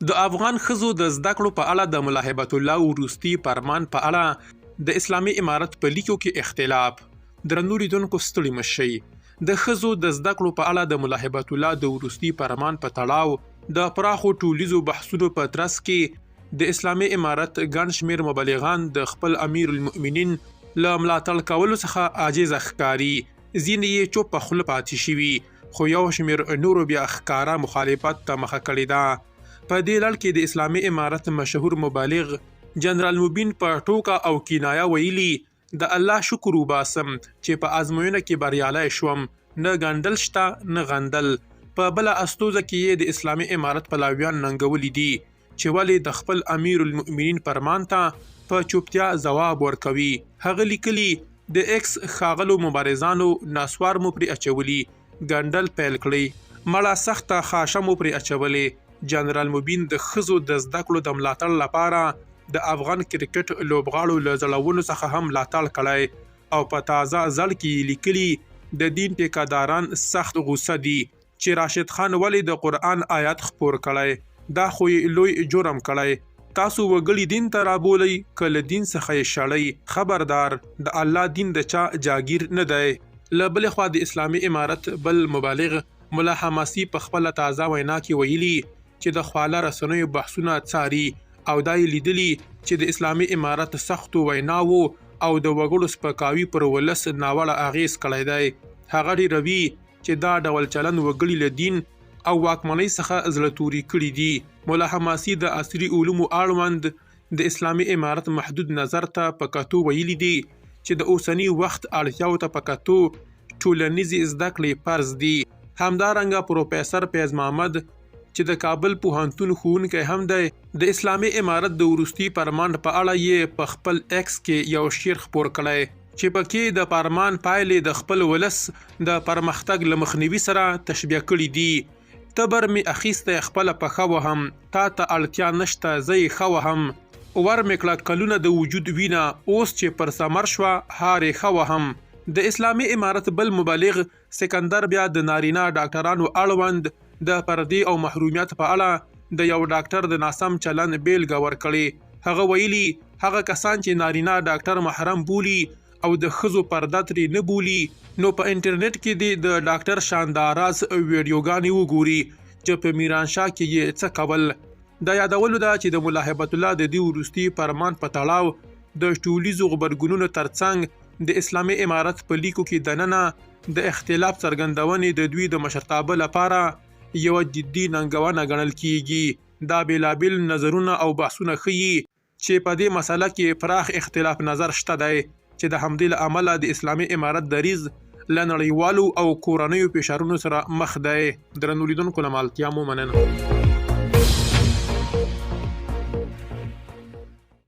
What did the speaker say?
د افغان ښځو د زده کړو په اړه د ملا هیبت الله وروستي فرمان په اړه د اسلامي امارت په لیکو کې اختلاف. درنو لیدونکو ستړي مه شئ. د ښځو د زده کړو په اړه د ملا هیبت الله د وروستي فرمان په تړاو د پراخو ټولیزو بحثونو په ترڅ کې د اسلامي امارت ګڼ شمېر مبلغان د خپل امیر المؤمنین له ملاتړ کولو څخه عاجزه ښکاري. ځینې یې چوپ په خوله پاتې شوي، خو یو شمېر نورو بیا ښکاره مخالفت ته مخه کړې ده. په دې لړ کې د اسلامي امارت مشهور مبلغ جنرال مبین په ټوکه او کنایه ویلي د الله شکر وباسم چې په ازموینه کې بریالی شوم، نه ګنډل شته نه غندل. په بله استوزه کې یې د اسلامي امارت پلویان ننګولي دي چې ولې د خپل امیر المؤمنین فرمان ته په چوپتیا ځواب ورکوي. هغه لیکلي د ایکس ښاغلو مبارزانو ناسوار مو پرې اچولي، ګنډل پیل کړئ، مړه سخته خاشه مو پرې اچولې. جنرال مبین د ښځو د زده کړو د ملاتړ لپاره د افغان کرکټ لوبغاړو له زړونو څخه هم ملاتړ کړی او په تازه ځل کې لیکلي د دین ټیکاداران سخت غوسه دي چې راشد خان ولې د قرآن آیات خپور کړی، دا خو یې لوی جرم کړی. تاسو وګړي دین ته رابولئ که له دین څخه یې شړئ. خبردار، د الله دین د چا جاگیر نه دی. له بلې خوا د اسلامي امارت بل مبالغ ملا حماسي په خپله تازه وینا کې ویلي چې د خواله رسنیو بحثونه څاري او دا یې لیدلي چې د اسلامي امارت سختو ویناوو او د وګړو سپکاوي پر ولس ناوړه اغیز کړی دی. هغه ډېروي چې دا ډول چلن وګړي له دین او واکمنۍ څخه زړه توري کړي دي. مولا حماسي د عصري علومو اړوند د اسلامي امارت محدود نظر ته په کتو ویلي دي چې د اوسني وخت اړتیاو ته په کتو ټولنیزې زده کړې فرض دي. همدارنګه پروفیسر فیض محمد چې د کابل پوهنتون ښوونکی هم دی د اسلامي امارت د وروستي فرمان په اړه یې په خپل ایکس کې یو شعر خپور کړی چې پکې د فرمان پایلې د خپل ولس د پرمختګ له مخنیوي سره تشبیه کړي دي. تبر می اخیسته خپل پخه وهم، تا ته اړتیا نشته زه یې ښه وهم. ور مې کړه کلونه د وجود وینه، اوس چې پر ثمر شوه هارې ښه وهم. د اسلامي امارت بل مبلغ سکندر بیا د نارینه ډاکټرانو اړوند د پردې او محرومیت په اړه د یو ډاکټر د ناسم چلن بیلګه ورکړې. هغه ویلي هغه کسان چې نارینه ډاکټر محرم بولي او د ښځو پرده ترې نه بولي نو په انټرنیټ کې د ډاکټر شانداراز ویډیوګانې وګوري چې په میرانشاه کې یې څه کول. دا یادولو ده چې د ملا هیبت الله د دې وروستي فرمان په تړاو د ټولیزو غبرګونونو ترڅنګ د اسلامي امارت په لیکو کې دننه د اختلاف څرګندونې د دوی د مشرتابه لپاره یوه جدي ننګونه ګڼل کیږي. دا بېلابېل نظرونه او بحثونه ښیي چې په دې مسله کې پراخ اختلاف نظر شته دی چې د همدې له امله د اسلامي امارت دریځ له نړیوالو او کورنیو فشارونو سره مخ دی. درنو لیدونکو له مالتیا مو مننه.